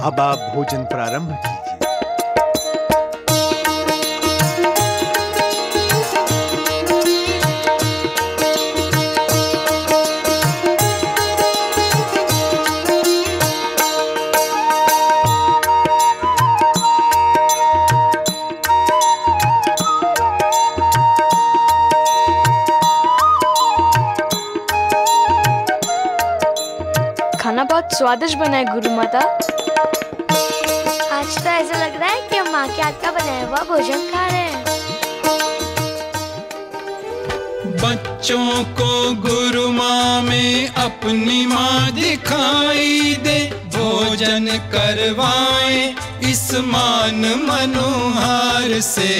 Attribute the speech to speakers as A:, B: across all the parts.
A: अब आप भोजन प्रारंभ कीजिए।
B: खाना बहुत स्वादिष्ट बना है गुरु माता।
C: आज तो ऐसा लग रहा है कि हम माँ के हाथ का बनाया हुआ भोजन खा रहे हैं।
D: बच्चों को गुरु माँ में अपनी माँ दिखाई दे, भोजन करवाएं इस मान मनोहार से।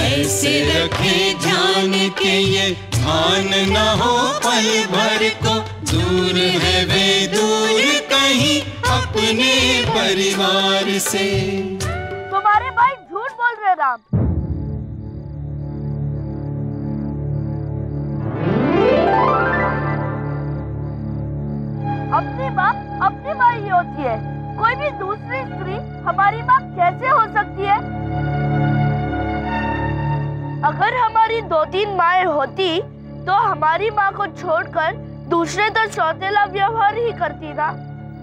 D: ऐसे रखे ध्यान के ये भान न हो पल भर को, दूर है वे दूर कहीं अपने परिवार से।
B: तुम्हारे भाई झूठ बोल रहे राम। अपनी माँ ही होती है, कोई भी दूसरी स्त्री हमारी माँ कैसे हो सकती है? अगर हमारी 2-3 माएं होती तो हमारी माँ को छोड़कर दूसरे तो सौतेला व्यवहार ही करती ना।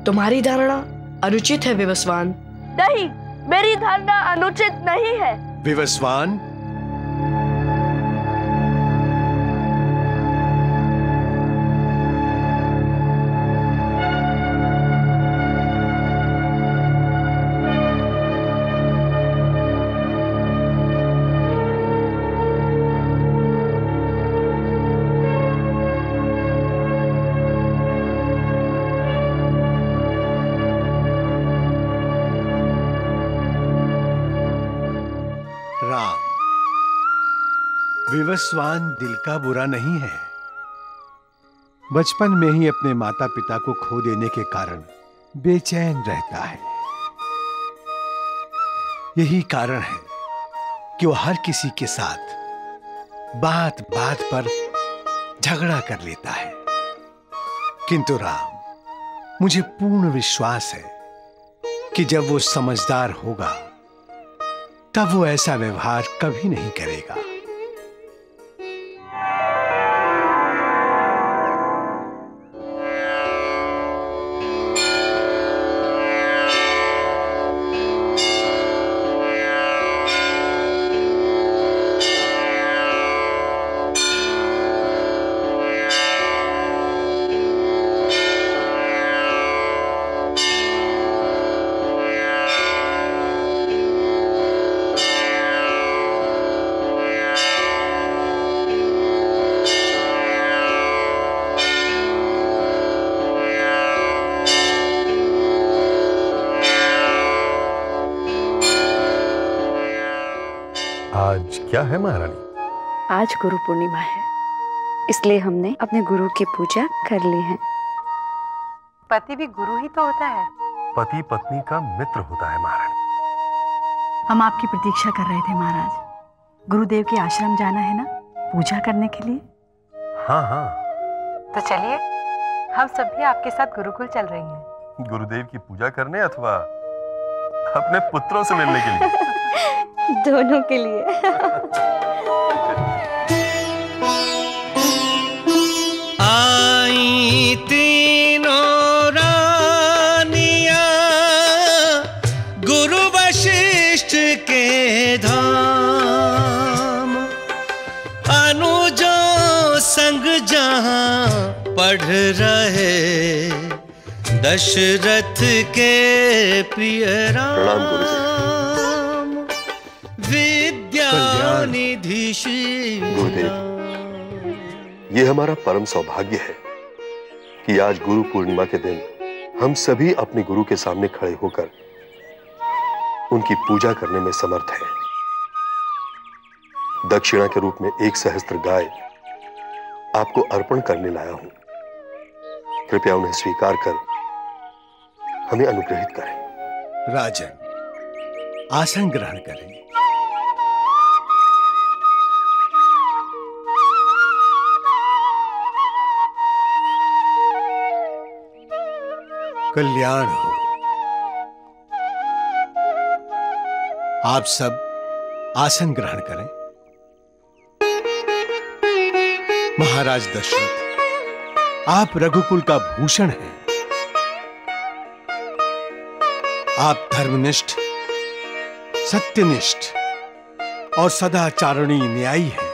E: तुम्हारी धारणा अनुचित है विवस्वान।
B: नहीं, मेरी धारणा अनुचित नहीं है।
A: विवस्वान, विवस्वान दिल का बुरा नहीं है। बचपन में ही अपने माता पिता को खो देने के कारण बेचैन रहता है। यही कारण है कि वो हर किसी के साथ बात बात पर झगड़ा कर लेता है। किंतु राम, मुझे पूर्ण विश्वास है कि जब वो समझदार होगा तब वो ऐसा व्यवहार कभी नहीं करेगा।
F: आज क्या है महारानी?
G: आज गुरु पूर्णिमा है, इसलिए हमने अपने गुरु की पूजा कर ली है।
H: पति भी गुरु ही तो होता है।
F: पति पत्नी का मित्र होता है महारानी।
I: हम आपकी प्रतीक्षा कर रहे थे महाराज। गुरुदेव के आश्रम जाना है ना पूजा करने के लिए।
F: हाँ हाँ,
H: तो चलिए हम सब भी आपके साथ गुरुकुल चल रही हैं।
F: गुरुदेव की पूजा करने अथवा अपने पुत्रों से मिलने के लिए?
G: दोनों के लिए।
D: आई तीनों रानियां गुरु वशिष्ठ के धाम, अनुजों संग जहां पढ़ रहे दशरथ के प्रिय राम। विद्यानिधि श्री
F: गुरुदेव, ये हमारा परम सौभाग्य है कि आज गुरु पूर्णिमा के दिन हम सभी अपने गुरु के सामने खड़े होकर उनकी पूजा करने में समर्थ हैं। दक्षिणा के रूप में 1 सहस्त्र गाय आपको अर्पण करने लाया हूं। कृपया उन्हें स्वीकार कर हमें अनुग्रहित करें।
A: राजन, आसन ग्रहण करें। कल्याण हो। आप सब आसन ग्रहण करें। महाराज दशरथ, आप रघुकुल का भूषण हैं। आप धर्मनिष्ठ, सत्यनिष्ठ और सदाचारणी न्यायी हैं।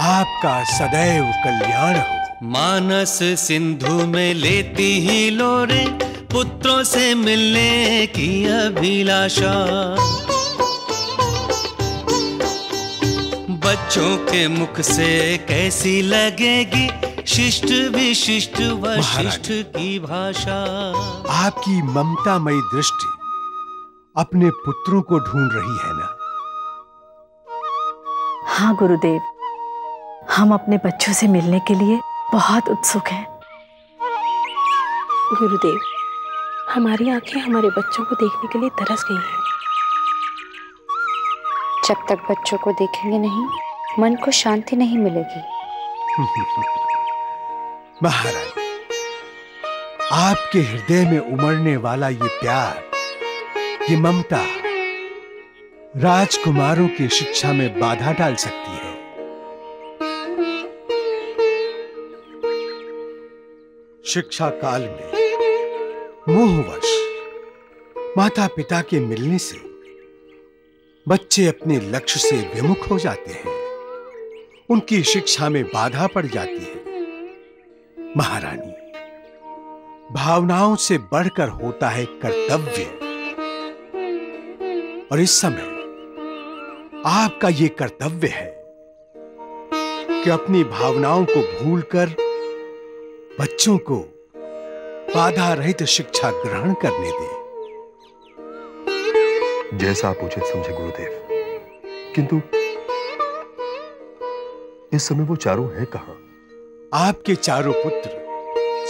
A: आपका सदैव कल्याण हो।
D: मानस सिंधु में लेती ही लोरे, पुत्रों से मिलने की अभिलाषा। बच्चों के मुख से कैसी लगेगी शिष्ट विशिष्ट वशिष्ठ की भाषा।
A: आपकी ममतामयी दृष्टि अपने पुत्रों को ढूंढ रही है ना?
I: हाँ गुरुदेव, हम अपने बच्चों से मिलने के लिए बहुत उत्सुक हैं।
J: गुरुदेव, हमारी आंखें हमारे बच्चों को देखने के लिए तरस गई हैं।
G: जब तक बच्चों को देखेंगे नहीं, मन को शांति नहीं मिलेगी।
A: महाराज, आपके हृदय में उमड़ने वाला ये प्यार, ये ममता राजकुमारों की शिक्षा में बाधा डाल सकती है। शिक्षा काल में मोहवश माता पिता के मिलने से बच्चे अपने लक्ष्य से विमुख हो जाते हैं, उनकी शिक्षा में बाधा पड़ जाती है। महारानी, भावनाओं से बढ़कर होता है कर्तव्य, और इस समय आपका यह कर्तव्य है कि अपनी भावनाओं को भूलकर बच्चों को बाधा रहित शिक्षा ग्रहण करने दें।
F: जैसा आप उचित समझे गुरुदेव, किंतु इस समय वो चारों हैं कहां?
A: आपके चारों पुत्र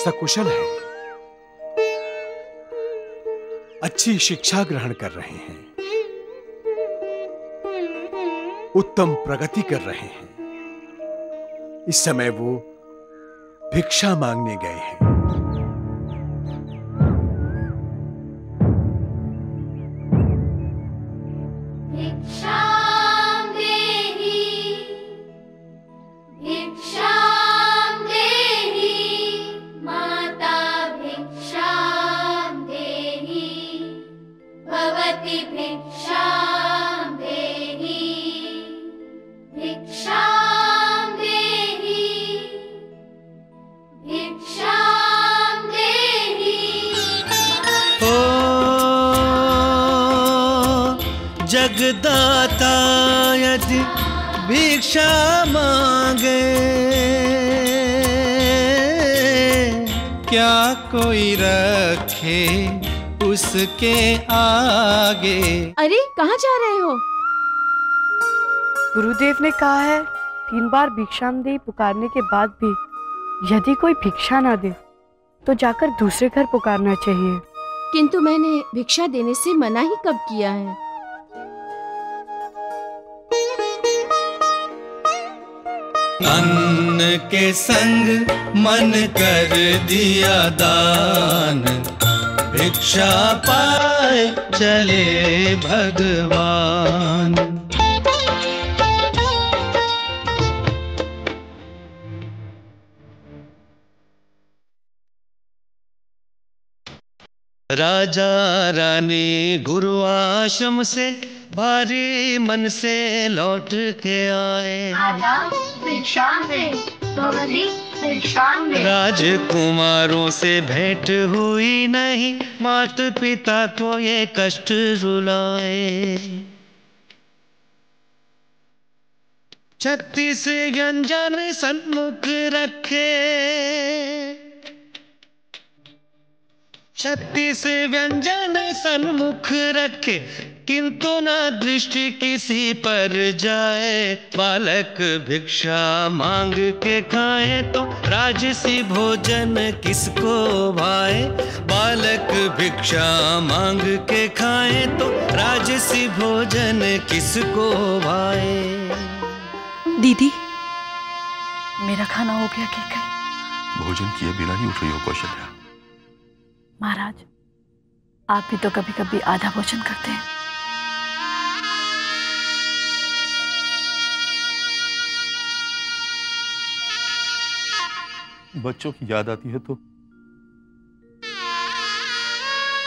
A: सकुशल हैं, अच्छी शिक्षा ग्रहण कर रहे हैं, उत्तम प्रगति कर रहे हैं। इस समय वो भिक्षा मांगने गए हैं।
D: जगदाता यदि भिक्षा मांगे, क्या कोई रखे उसके आगे।
J: अरे कहाँ जा रहे हो?
E: गुरुदेव ने कहा है 3 बार भिक्षामदेही पुकारने के बाद भी यदि कोई भिक्षा ना दे तो जाकर दूसरे घर पुकारना चाहिए।
J: किंतु मैंने भिक्षा देने से मना ही कब किया है?
D: अन्न के संग मन कर दिया दान, भिक्षा पाए चले भगवान। राजा रानी गुरु आश्रम से भारी मन से लौट के आए। राजकुमारों से भेंट हुई नहीं, माता पिता को ये कष्ट रुलाए। 36 व्यंजन सन्मुख रखे, 36 व्यंजन सन्मुख रखे, किंतु न दृष्टि किसी पर जाए। बालक भिक्षा मांग के खाए तो राजसी भोजन किसको भाए। बालक भिक्षा मांग के खाए तो राजसी भोजन किसको भाए।
I: दीदी, मेरा खाना हो गया क्या? कहीं
F: भोजन किए बिना ही उठ रही हो कौशल्या?
I: महाराज, आप भी तो कभी कभी आधा भोजन करते हैं।
F: बच्चों की याद आती है तो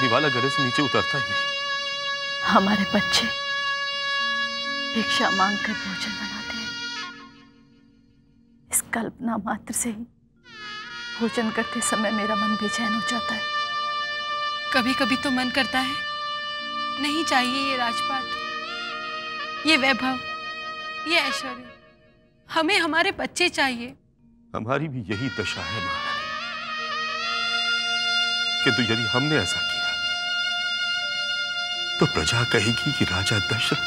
F: निवाला गले से नीचे उतरता ही नहीं।
I: हमारे बच्चे भिक्षा मांगकर भोजन बनाते हैं। इस कल्पना मात्र से ही भोजन करते समय मेरा मन बेचैन हो जाता है।
J: कभी कभी तो मन करता है नहीं चाहिए ये राजपाट, ये वैभव, ये ऐश्वर्य, हमें हमारे बच्चे चाहिए।
F: हमारी भी यही दशा है महारानी, किंतु यदि हमने ऐसा किया तो प्रजा कहेगी कि राजा दशरथ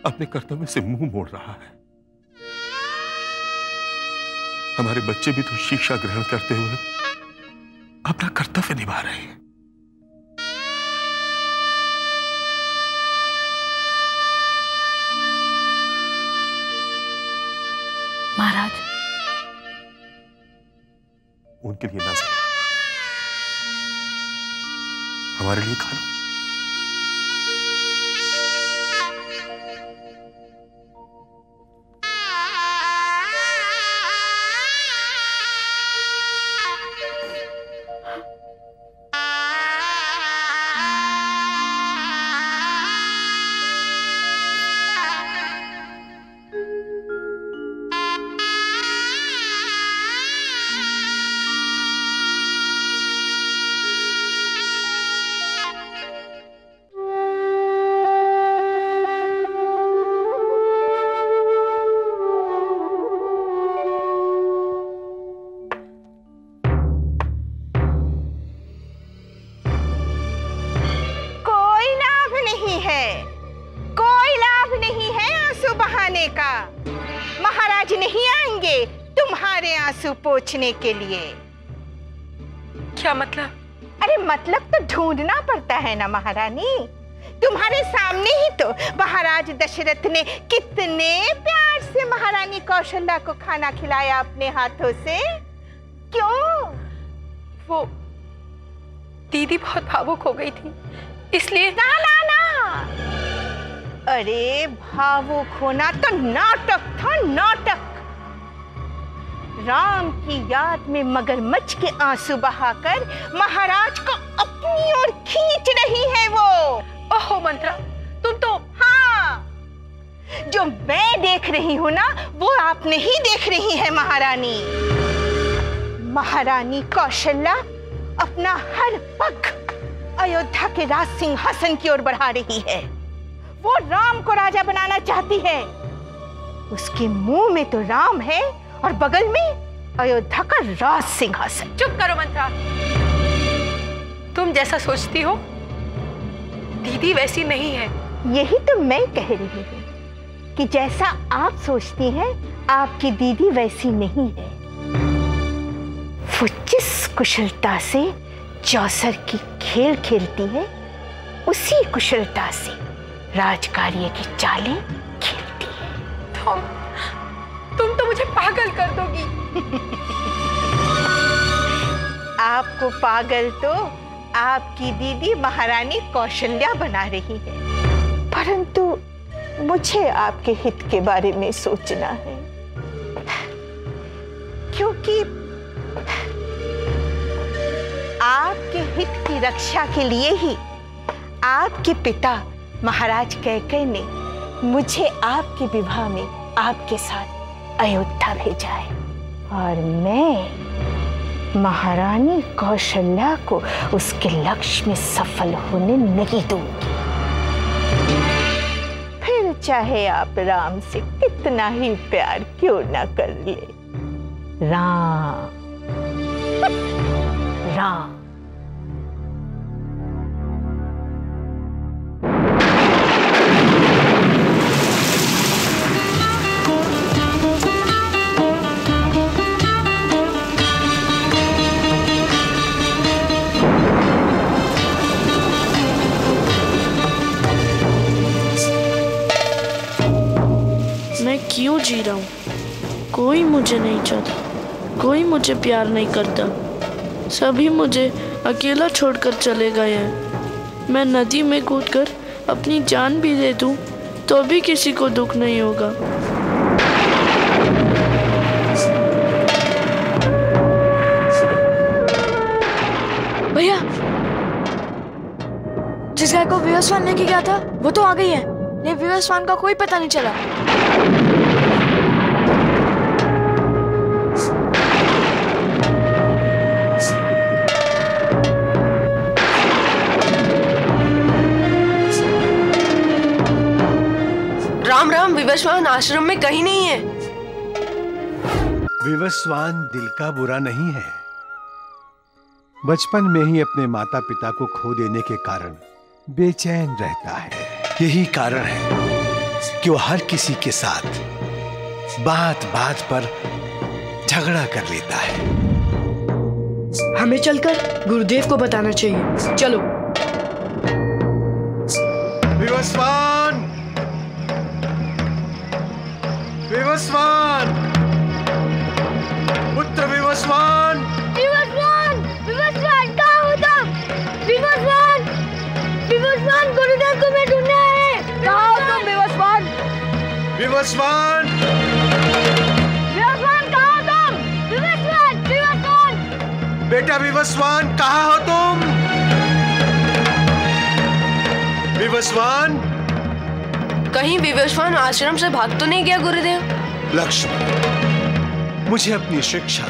F: अपने कर्तव्य से मुंह मोड़ रहा है। हमारे बच्चे भी तो शिक्षा ग्रहण करते हुए अपना कर्तव्य निभा रहे हैं।
I: महाराज,
F: उनके लिए ना सही, हमारे लिए खा लो।
K: महाराज नहीं आएंगे तुम्हारे आंसू पोंछने के लिए।
J: क्या मतलब?
K: अरे मतलब तो ढूंढना पड़ता है ना महारानी। तुम्हारे सामने ही तो महाराज दशरथ ने कितने प्यार से महारानी कौशल्या को खाना खिलाया अपने हाथों से। क्यों?
J: वो दीदी बहुत भावुक हो गई थी इसलिए।
K: ना ना ना, अरे भावुक होना तो नाटक था, नाटक। राम की याद में मगरमच्छ के आंसू बहाकर महाराज को अपनी ओर खींच रही है वो।
J: ओहो मंत्रा, तुम तो।
K: हाँ, जो मैं देख रही हूँ ना वो आप नहीं देख रही है महारानी। महारानी कौशल्या अपना हर पग अयोध्या के राज सिंहासन की ओर बढ़ा रही है। वो राम को राजा बनाना चाहती है। उसके मुंह में तो राम है और बगल में अयोध्या का राज सिंहासन।
J: चुप करो मंत्रा, तुम जैसा सोचती हो दीदी वैसी नहीं है।
K: यही तो मैं कह रही हूँ कि जैसा आप सोचती हैं आपकी दीदी वैसी नहीं है। वो जिस कुशलता से चौसर की खेल खेलती है उसी कुशलता से राजकार्य की चालें खेलती है।
J: तुम तो मुझे पागल कर दोगी।
K: आपको पागल तो आपकी दीदी महारानी कौशल्या बना रही है, परंतु मुझे आपके हित के बारे में सोचना है, क्योंकि आपके हित की रक्षा के लिए ही आपके पिता महाराज कैकेयी ने मुझे आपके विवाह में आपके साथ अयोध्या भेजा है और मैं महारानी कौशल्या को उसके लक्ष्य में सफल होने नहीं दूंगी। फिर चाहे आप राम से कितना ही प्यार क्यों ना कर ले। राम राम।
L: क्यों जी रहा हूँ? कोई मुझे नहीं चाहता, कोई मुझे प्यार नहीं करता। सभी मुझे अकेला छोड़कर चले गए हैं। मैं नदी में कूदकर अपनी जान भी दे दूं तो भी किसी को दुख नहीं होगा।
C: भैया, जिस गाय को विवस्वान लेके गया था वो तो आ गई है, लेकिन विवस्वान का कोई पता नहीं चला।
M: राम राम, विवस्वान आश्रम में कहीं नहीं है।
A: विवस्वान दिल का बुरा नहीं है। बचपन में ही अपने माता पिता को खो देने के कारण बेचैन रहता है। यही कारण है कि वो हर किसी के साथ बात बात पर झगड़ा कर लेता है।
E: हमें चलकर गुरुदेव को बताना चाहिए। चलो।
A: विवस्वान, विवस्वान, पुत्र विवस्वान,
B: विवस्वान, विवस्वान, कहाँ हो तुम? विवस्वान, विवस्वान, गुरुदेव को मैं ढूंढना है। कहाँ हो तुम विवस्वान?
A: विवस्वान,
B: विवस्वान, कहाँ हो तुम? विवस्वान, विवस्वान,
A: बेटा विवस्वान, कहाँ हो तुम? विवस्वान,
M: कहीं विवस्वान आश्रम से भाग तो नहीं गया गुरुदेव?
A: लक्ष्मण, मुझे अपनी शिक्षा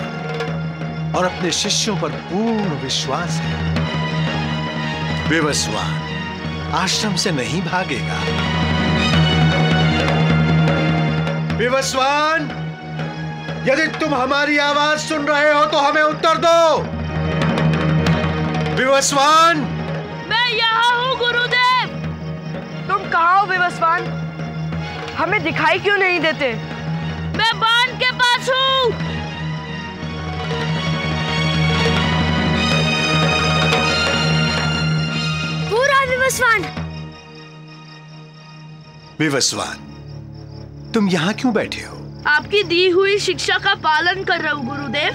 A: और अपने शिष्यों पर पूर्ण विश्वास है। विवस्वान आश्रम से नहीं भागेगा। विवस्वान, यदि तुम हमारी आवाज सुन रहे हो तो हमें उत्तर दो। विवस्वान,
B: मैं यहाँ हूँ गुरुदेव।
E: तुम कहाँ हो विवस्वान? हमें दिखाई क्यों नहीं देते?
B: मैं बांध के पास हूँ।
C: पूरा विवस्वान।
A: विवस्वान, तुम यहाँ क्यों बैठे हो?
B: आपकी दी हुई शिक्षा का पालन कर रहा हूँ गुरुदेव।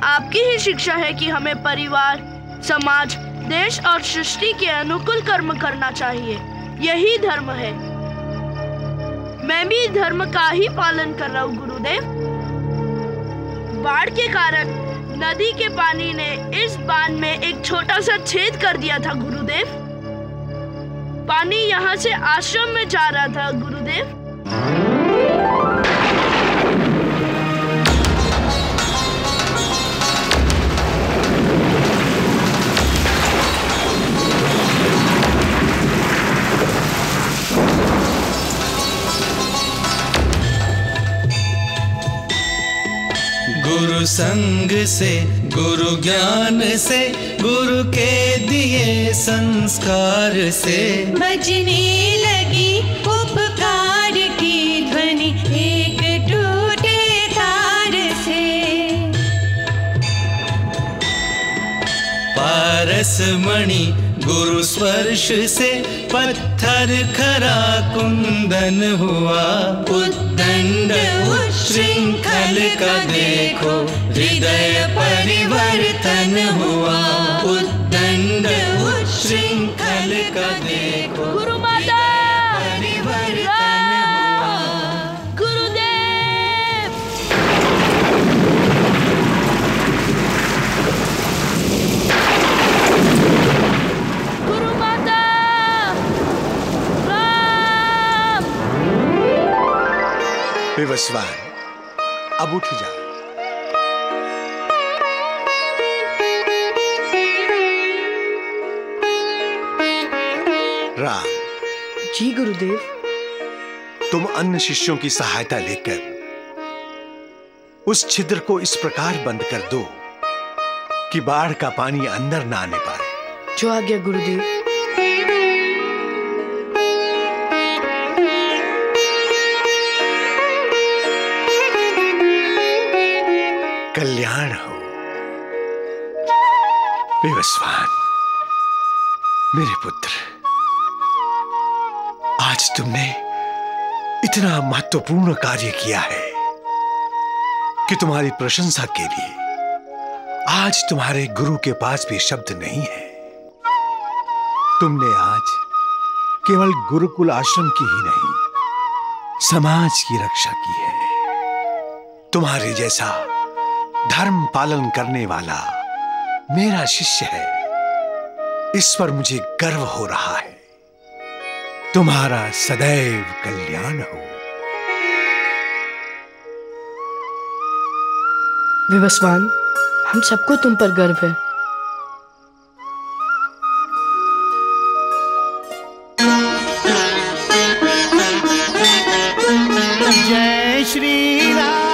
B: आपकी ही शिक्षा है कि हमें परिवार, समाज, देश और सृष्टि के अनुकूल कर्म करना चाहिए। यही धर्म है। मैं भी धर्म का ही पालन कर रहा हूँ गुरुदेव। बाढ़ के कारण नदी के पानी ने इस बांध में एक छोटा सा छेद कर दिया था गुरुदेव। पानी यहाँ से आश्रम में जा रहा था गुरुदेव।
D: गुरु संग से, गुरु ज्ञान से, गुरु के दिए संस्कार से
N: बजने लगी उपकार की ध्वनि एक टूटे तार से।
D: पारस मणि गुरु स्पर्श से पत्थर खरा कुंदन हुआ। उद्दंड उच्छृंखल का देखो हृदय परिवर्तन हुआ। उद्दंड उच्छृंखल का देखो
B: गुरु माता
D: परिवर्तन हुआ।
B: गुरुदेव, गुरु माता, राम।
A: विवस्वान, अब उठ जा। राम
E: जी गुरुदेव।
A: तुम अन्य शिष्यों की सहायता लेकर उस छिद्र को इस प्रकार बंद कर दो कि बाढ़ का पानी अंदर ना आने पाए।
E: जो आज्ञा गुरुदेव।
A: कल्याण हो। विवस्वान, मेरे पुत्र, आज तुमने इतना महत्वपूर्ण कार्य किया है कि तुम्हारी प्रशंसा के लिए आज तुम्हारे गुरु के पास भी शब्द नहीं है। तुमने आज केवल गुरुकुल आश्रम की ही नहीं, समाज की रक्षा की है। तुम्हारे जैसा धर्म पालन करने वाला मेरा शिष्य है, इस पर मुझे गर्व हो रहा है। तुम्हारा सदैव कल्याण हो।
L: विवस्वान, हम सबको तुम पर गर्व है।
O: जय श्री राम।